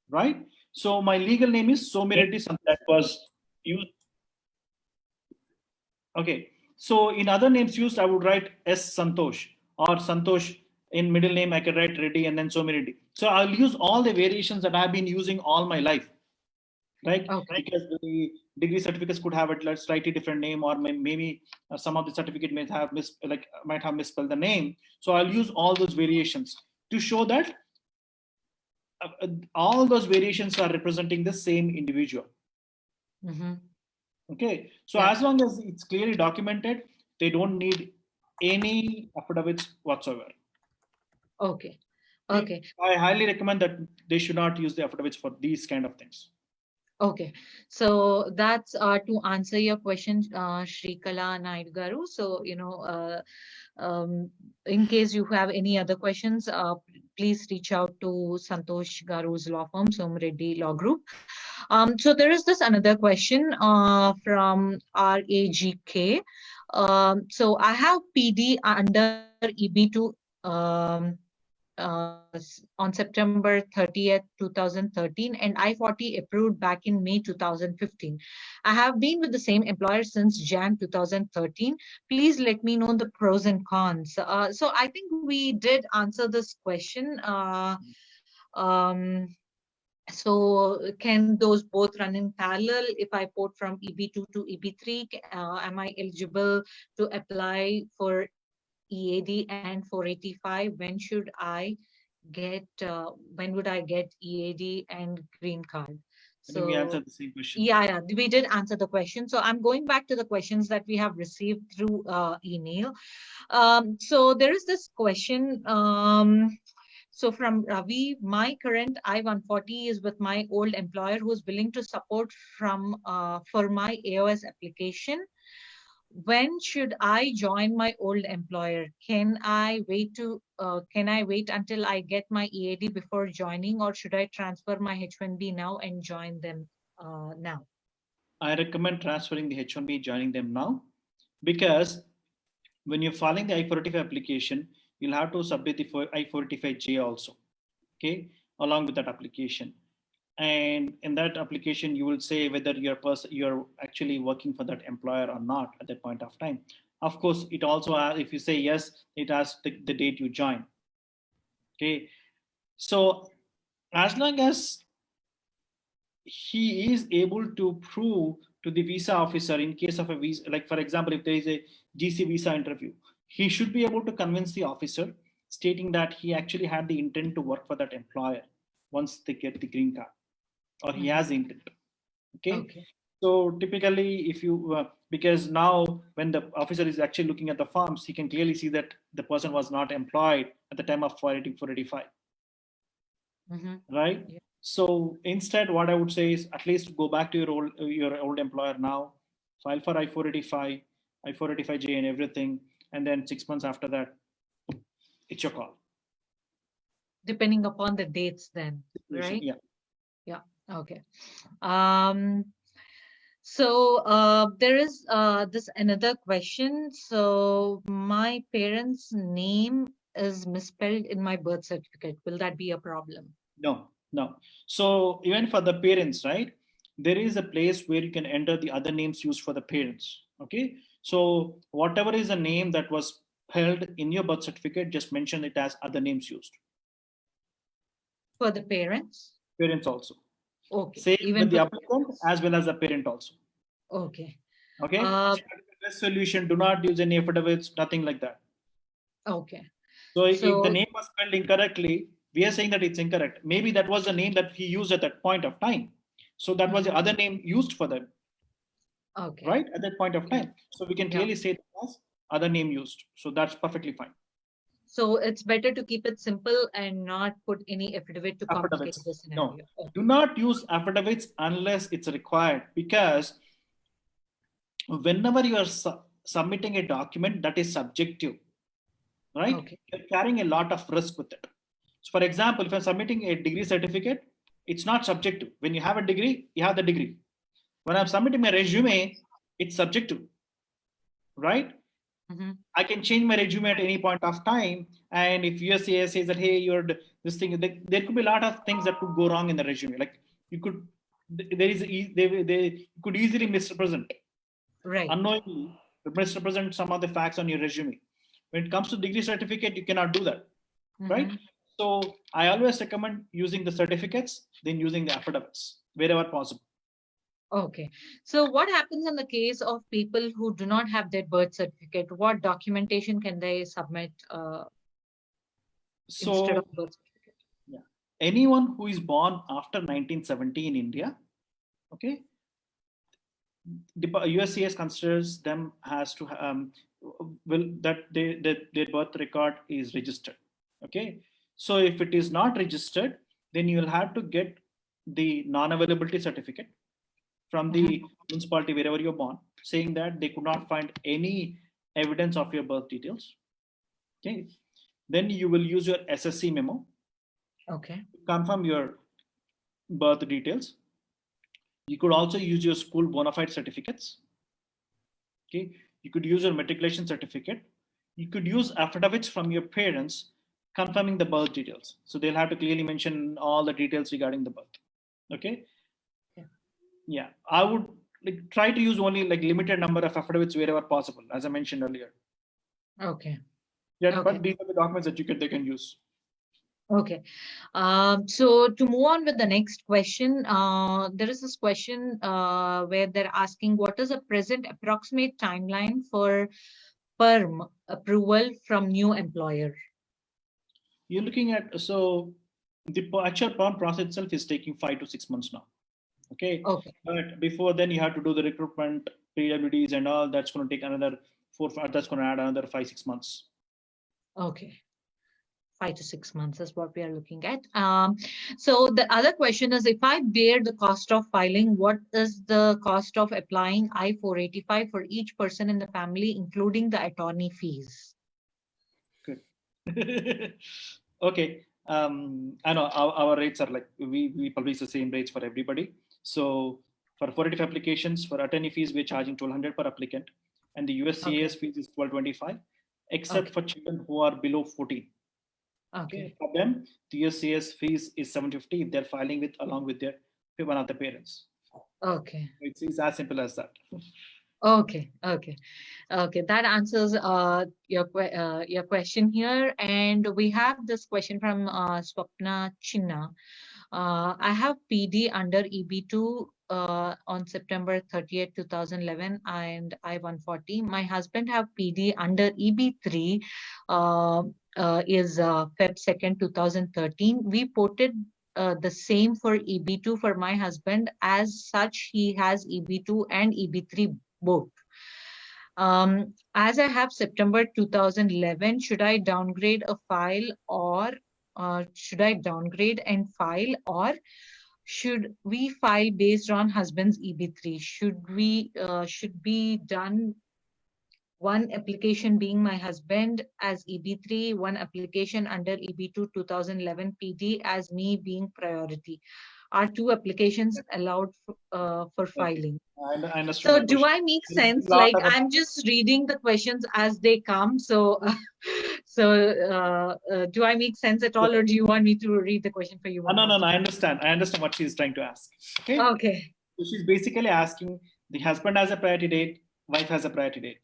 right? So my legal name is Somireddy Santosh. That was used Okay. So in other names used, I would write S Santosh, or Santosh in middle name, I can write Reddy and then Somireddy. So I'll use all the variations that I've been using all my life, right? Okay. Because the degree certificates could have a slightly different name, or maybe some of the certificate might have misspelled the name. So I'll use all those variations to show that all those variations are representing the same individual. Mm-hmm. Okay, so Yeah. as long as it's clearly documented, they don't need any affidavits whatsoever. Okay. Okay. I highly recommend that they should not use the affidavits for these kind of things. Okay, so that's to answer your question, Shrikala Naidu Garu. So, in case you have any other questions, please reach out to Santosh Garu's law firm, Somireddy Law Group. So there is this another question from RAGK. So I have PD under EB2 on September 30th, 2013, and I-40 approved back in May 2015. I have been with the same employer since Jan 2013. Please let me know the pros and cons. So I think we did answer this question. Um, so can those both run in parallel? If I port from EB2 to EB3, am I eligible to apply for EAD and 485? When should I get, when would I get EAD and green card? I think we So answered the same question. yeah, we did answer the question. So I'm going back to the questions that we have received through email. So there is this question. So from Ravi, my current I-140 is with my old employer who's willing to support for my AOS application. When should I join my old employer? Can I wait until I get my EAD before joining, or should I transfer my H1B now and join them now? I recommend transferring the H1B, joining them now, because when you're filing the I-485 application, you'll have to submit the I-485J also, okay, along with that application. And in that application, you will say whether you're actually working for that employer or not at that point of time. Of course, it also if you say yes, it asks the date you join. Okay, so as long as he is able to prove to the visa officer in case of a visa, like for example, if there is a GC visa interview, he should be able to convince the officer stating that he actually had the intent to work for that employer once they get the green card, or he has the intent. Okay. So typically, if you because now when the officer is actually looking at the forms, he can clearly see that the person was not employed at the time of 485. Right? Yeah. So instead, what I would say is at least go back to your old employer now, file for I-485, I-485J and everything, and then 6 months after that, it's your call. Depending upon the dates then, right? Yeah. Yeah. Okay. So there is this another question. So my parents' name is misspelled in my birth certificate. Will that be a problem? No. So even for the parents, right, there is a place where you can enter the other names used for the parents. Okay. So whatever is a name that was held in your birth certificate, just mention it as other names used. For the parents? Parents also. Okay. Same even with the applicant as well as the parent also. Okay. Okay. Best solution, do not use any affidavits, nothing like that. Okay. So if the name was spelled incorrectly, we are saying that it's incorrect. Maybe that was the name that he used at that point of time. So that was the other name used for them. Okay. Right? At that point of time. So we can clearly say that as other name used. So that's perfectly fine. So it's better to keep it simple and not put any affidavit to complicate the scenario. No, do not use affidavits unless it's required, because whenever you are submitting a document that is subjective, right? Okay. You're carrying a lot of risk with it. So for example, if I'm submitting a degree certificate, it's not subjective. When you have a degree, you have the degree. When I'm submitting my resume, it's subjective, right? I can change my resume at any point of time. And if USCIS says that, hey, you're this thing, there could be a lot of things that could go wrong in the resume. Like you could, they could easily misrepresent, unknowingly misrepresent some of the facts on your resume. When it comes to degree certificate, you cannot do that, right? So I always recommend using the certificates than using the affidavits wherever possible. Okay. So what happens in the case of people who do not have their birth certificate? What documentation can they submit instead of birth certificate? Yeah, anyone who is born after 1970 in India, okay, the USCIS considers them as to their birth record is registered. Okay, so if it is not registered, then you will have to get the non-availability certificate from the municipality wherever you're born, saying that they could not find any evidence of your birth details. Okay, then you will use your SSC memo. Okay. To confirm your birth details. You could also use your school bona fide certificates. Okay, you could use your matriculation certificate. You could use affidavits from your parents confirming the birth details. So they'll have to clearly mention all the details regarding the birth. Okay. Yeah, I would try to use only limited number of affidavits wherever possible, as I mentioned earlier. Okay. Yeah, but these are the documents that they can use. Okay. So to move on with the next question, there is this question where they're asking, what is a present approximate timeline for PERM approval from new employer? You're looking at, so the actual PERM process itself is taking 5 to 6 months now. Okay. But before then, you have to do the recruitment, PWDs and all. That's going to take another 4, 5. That's going to add another 5, 6 months. Okay. 5 to 6 months is what we are looking at. So the other question is, if I bear the cost of filing, what is the cost of applying I-485 for each person in the family, including the attorney fees? Good. Okay. I know our rates are we publish the same rates for everybody. So for 485 applications, for attorney fees, we're charging $1,200 per applicant, and the USCIS fees is $1,225, except for children who are below 14. Okay. For them, the USCIS fees is $750 if they're filing along with one of the parents. Okay. It's as simple as that. Okay. That answers your question here, and we have this question from Swapna Chinna. I have PD under EB2 on September 30th, 2011, and I-140. My husband have PD under EB3 is Feb 2nd, 2013. We ported the same for EB2 for my husband. As such, he has EB2 and EB3 both. As I have September 2011, should I downgrade a file, or should I downgrade and file, or should we file based on husband's EB3? Should be done one application being my husband as EB3, one application under EB2 2011 PD as me being priority. Are 2 applications allowed for filing? I understand. So do I make sense? Like, I'm just reading the questions as they come. So, do I make sense at all, or do you want me to read the question for you? No. I understand. I understand what she's trying to ask. Okay. Okay. So she's basically asking, the husband has a priority date, wife has a priority date.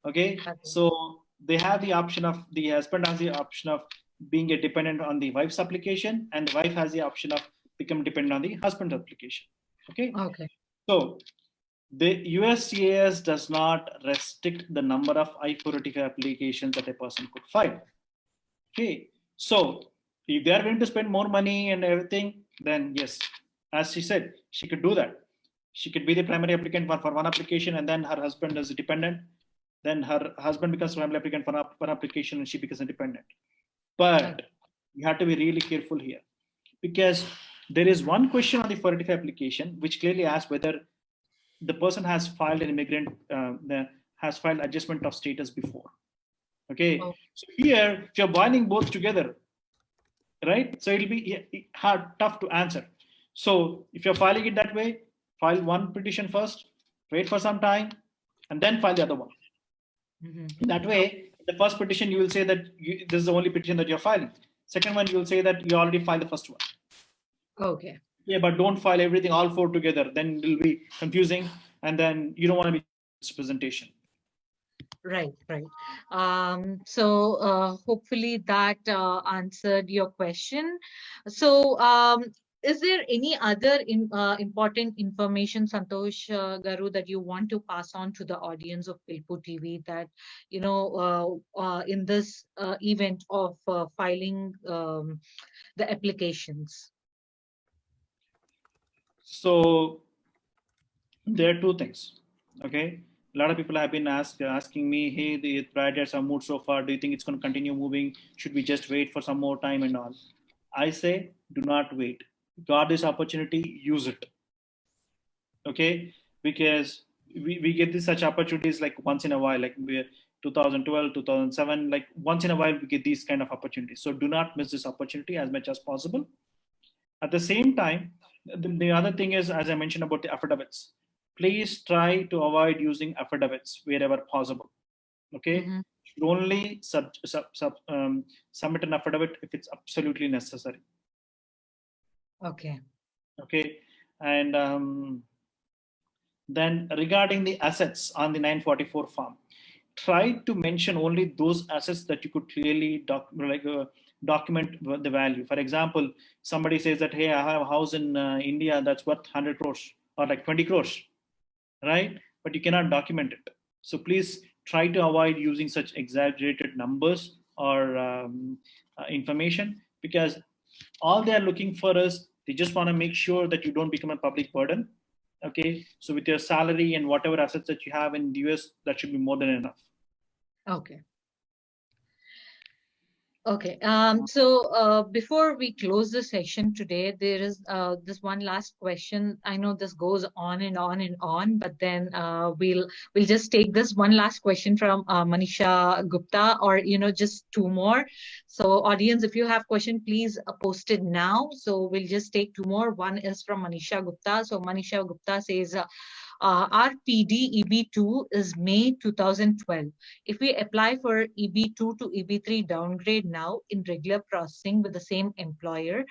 Okay. So they have the husband has the option of being a dependent on the wife's application, and the wife has the option of become dependent on the husband's application. Okay. So the USCIS does not restrict the number of I-485 applications that a person could file. Okay. So if they are going to spend more money and everything, then yes, as she said, she could do that. She could be the primary applicant for one application, and then her husband is a dependent. Then her husband becomes primary applicant for one application, and she becomes a dependent. But you have to be really careful here, because there is one question on the 485 application which clearly asks whether the person has filed an immigrant, has filed adjustment of status before. Okay. So here, if you're boiling both together, right? So it'll be tough to answer. So if you're filing it that way, file one petition first, wait for some time, and then file the other one. That way, the first petition, you will say that this is the only petition that you're filing. Second one, you will say that you already filed the first one. Okay. Yeah, but don't file everything, all 4 together. Then it will be confusing, and then you don't want to be presentation. Right, right. Hopefully that answered your question. So, is there any other important information, Santosh Garu, that you want to pass on to the audience of PILUPU TV that, in this event of filing the applications? So there are two things. Okay. A lot of people have been asking me, hey, the priorities have moved so far. Do you think it's going to continue moving? Should we just wait for some more time and all? I say, do not wait. Got this opportunity, use it. Okay. Because we get these such opportunities like once in a while, like 2012, 2007, like once in a while, we get these kind of opportunities. So do not miss this opportunity as much as possible. At the same time, the other thing is, as I mentioned about the affidavits, please try to avoid using affidavits wherever possible. Okay, Mm-hmm. you should only submit an affidavit if it's absolutely necessary. Okay. Okay, and then regarding the assets on the 944 form, try to mention only those assets that you could clearly document the value. For example, somebody says that, hey, I have a house in India that's worth 100 crores or like 20 crores, right? But you cannot document it. So please try to avoid using such exaggerated numbers or information, because all they are looking for is they just want to make sure that you don't become a public burden. Okay, so with your salary and whatever assets that you have in the US, that should be more than enough. Okay. Okay. Before we close the session today, there is this one last question. I know this goes on and on and on, but then we'll just take this one last question from Manisha Gupta, or just two more. So, audience, if you have question, please post it now. So we'll just take two more. One is from Manisha Gupta. So Manisha Gupta says, our PD EB2 is May 2012. If we apply for EB2 to EB3 downgrade now in regular processing with the same employer,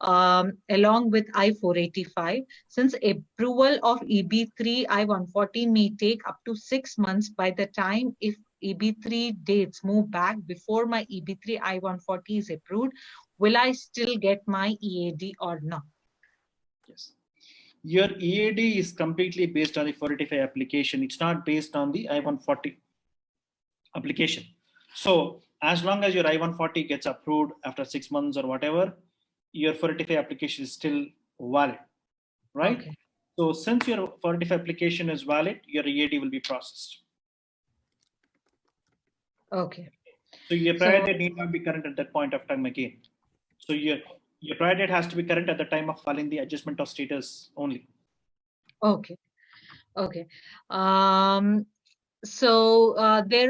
along with I-485, since approval of EB3 I-140 may take up to 6 months, by the time if EB3 dates move back before my EB3 I-140 is approved, will I still get my EAD or not? Yes. Your EAD is completely based on the 485 application. It's not based on the I-140 application. So as long as your I-140 gets approved after 6 months or whatever, your 485 application is still valid, right? Okay. So since your 485 application is valid, your EAD will be processed. Okay. So your prior date need not be current at that point of time again. So your prior date has to be current at the time of filing the adjustment of status only. Okay. Okay. There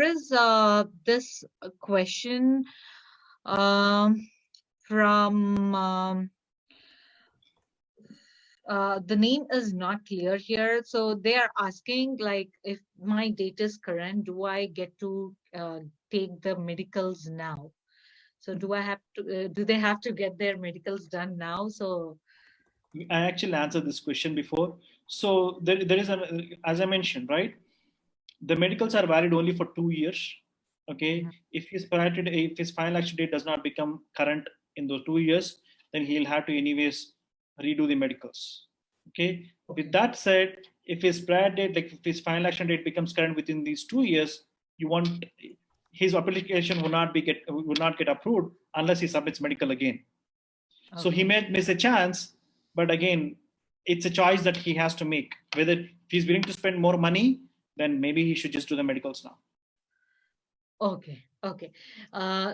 is this question from the name is not clear here. So they are asking, like, if my date is current, do I get to take the medicals now? So do I have to? Do they have to get their medicals done now? So I actually answered this question before. So there is as I mentioned, right? The medicals are valid only for 2 years. Okay. If his final action date does not become current in those 2 years, then he'll have to anyways redo the medicals. Okay. With that said, if his prior date, like if his final action date becomes current within these 2 years, his application will not get approved unless he submits medical again. Okay. So he may miss a chance, but again, it's a choice that he has to make. Whether if he's willing to spend more money, then maybe he should just do the medicals now. Okay. Okay.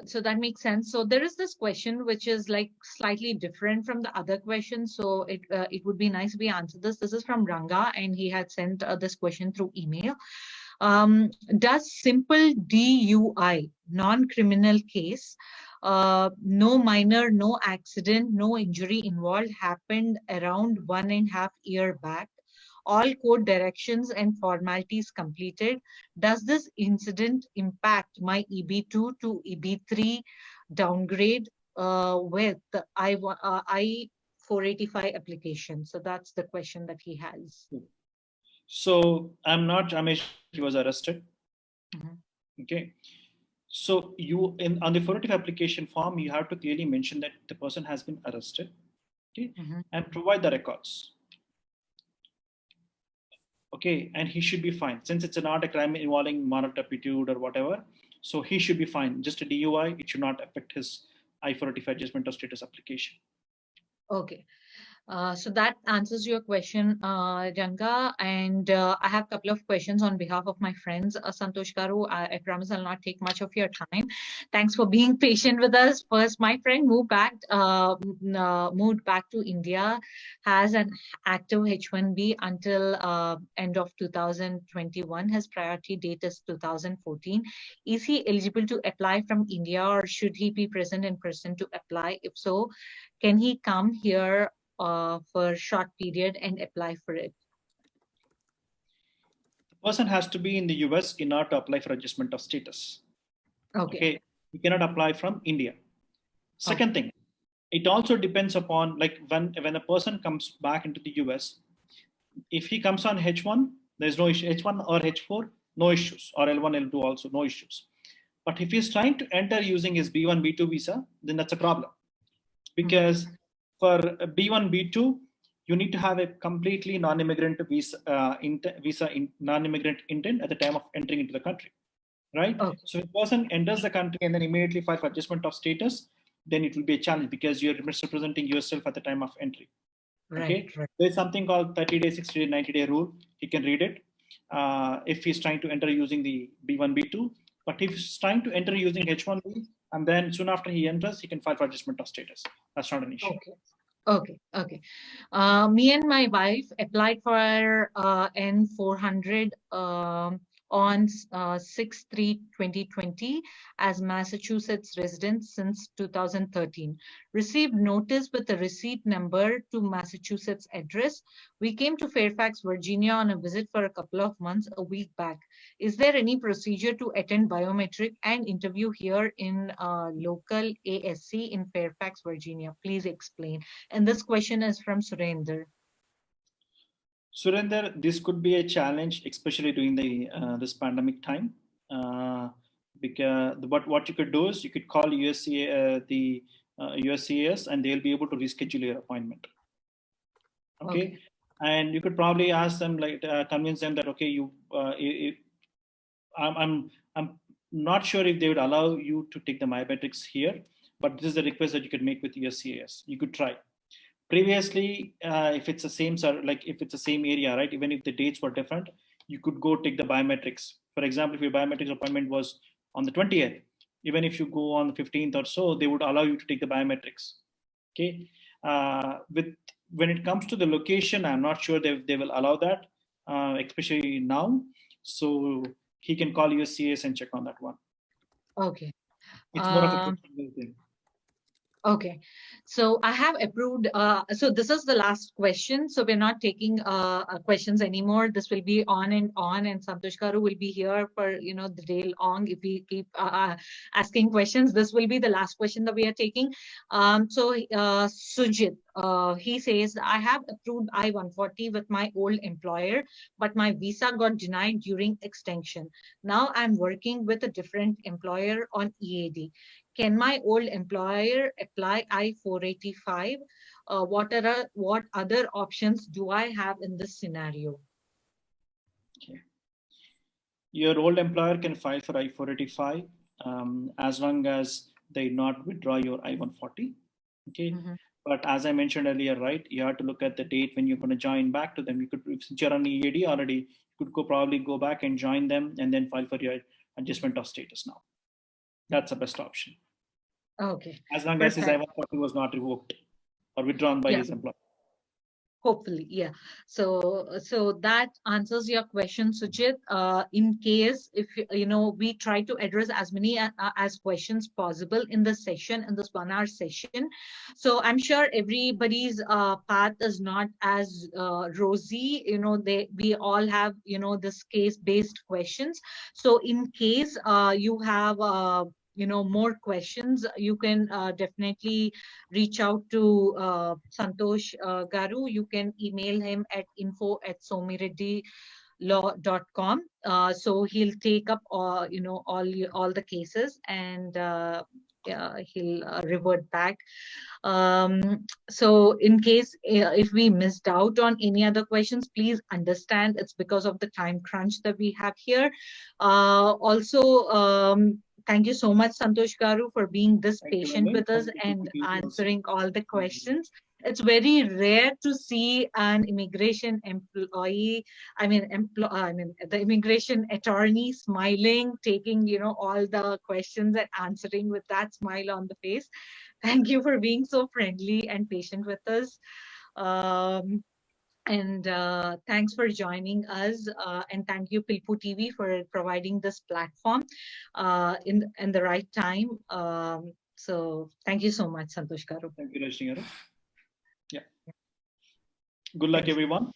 So that makes sense. So there is this question which is like slightly different from the other question. So it would be nice if we answer this. This is from Ranga, and he had sent this question through email. Does simple DUI, non-criminal case, no minor, no accident, no injury involved, happened around 1.5 years back, all court directions and formalities completed, does this incident impact my EB2 to EB3 downgrade with the I-485 application? So that's the question that he has. So I'm not Ramesh, he was arrested. Okay. So you on the 485 application form, you have to clearly mention that the person has been arrested, okay, and provide the records. Okay, and he should be fine since it's not a crime involving moral turpitude or whatever. So he should be fine. Just a DUI, it should not affect his I-485 adjustment of status application. Okay. So that answers your question, Ranga. And I have a couple of questions on behalf of my friends. Santosh Garu, I promise I'll not take much of your time. Thanks for being patient with us. First, my friend moved back to India, has an active H-1B until end of 2021. His priority date is 2014. Is he eligible to apply from India, or should he be present in person to apply? If so, can he come here for a short period and apply for it? The person has to be in the US in order to apply for adjustment of status. Okay. You cannot apply from India. Second thing, it also depends upon like when a person comes back into the US, if he comes on H1, there's no issue. H1 or H4, no issues, or L1, L2 also, no issues. But if he's trying to enter using his B1, B2 visa, then that's a problem. Because for B1, B2, you need to have a completely non-immigrant visa, non-immigrant intent at the time of entering into the country, right? So if a person enters the country and then immediately file for adjustment of status, then it will be a challenge because you're misrepresenting yourself at the time of entry. Okay, there's something called 30-day, 60-day, 90-day rule. He can read it if he's trying to enter using the B1, B2. But if he's trying to enter using H1B, and then soon after he enters, he can file for adjustment of status. That's not an issue. Okay. Me and my wife applied for N400 on 6/3/2020 as Massachusetts residents since 2013. Received notice with a receipt number to Massachusetts address. We came to Fairfax, Virginia on a visit for a couple of months a week back. Is there any procedure to attend biometric and interview here in local ASC in Fairfax, Virginia? Please explain. And this question is from Surinder. Surinder, this could be a challenge, especially during the this pandemic time. Because what you could do is you could call USCA, the USCIS, and they'll be able to reschedule your appointment. Okay. And you could probably ask them, like, convince them that okay, I'm not sure if they would allow you to take the biometrics here, but this is the request that you could make with USCIS. You could try. Previously, if it's the same, like if it's the same area, right? Even if the dates were different, you could go take the biometrics. For example, if your biometrics appointment was on the 20th, even if you go on the 15th or so, they would allow you to take the biometrics. Okay. When it comes to the location, I'm not sure they will allow that, especially now. So he can call USCIS and check on that one. Okay. It's more of a thing. Okay, so I have approved. So this is the last question. So we're not taking questions anymore. This will be on, and Santosh Garu will be here for the day long. If we keep asking questions, this will be the last question that we are taking. Sujit, he says, I have approved I-140 with my old employer, but my visa got denied during extension. Now I'm working with a different employer on EAD. Can my old employer apply I-485? What other options do I have in this scenario? Okay. Your old employer can file for I-485 as long as they not withdraw your I-140. Okay. But as I mentioned earlier, right, you have to look at the date when you're going to join back to them. You could, since you're on EAD already, you could probably go back and join them and then file for your adjustment of status now. That's the best option. Okay. As long as his I-140 was not revoked or withdrawn by his employer. Hopefully, yeah. So that answers your question, Sujit. In case if we try to address as many as questions possible in this session, in this 1 hour session. So I'm sure everybody's path is not as rosy. We all have this case-based questions. So in case you have more questions, you can definitely reach out to Santosh Garu. You can email him at info@somireddy untitled.law.com. So he'll take up all the cases, and he'll revert back. So in case if we missed out on any other questions, please understand it's because of the time crunch that we have here. Thank you so much, Santosh Garu, for being this patient with us and answering all the questions. It's very rare to see an immigration employee, the immigration attorney smiling, taking, all the questions and answering with that smile on the face. Thank you for being so friendly and patient with us. And thanks for joining us. And thank you, PILUPUTV, for providing this platform in the right time. So thank you so much, Santosh Garu. Thank you, Rajni Garu. Yeah. Good luck, everyone.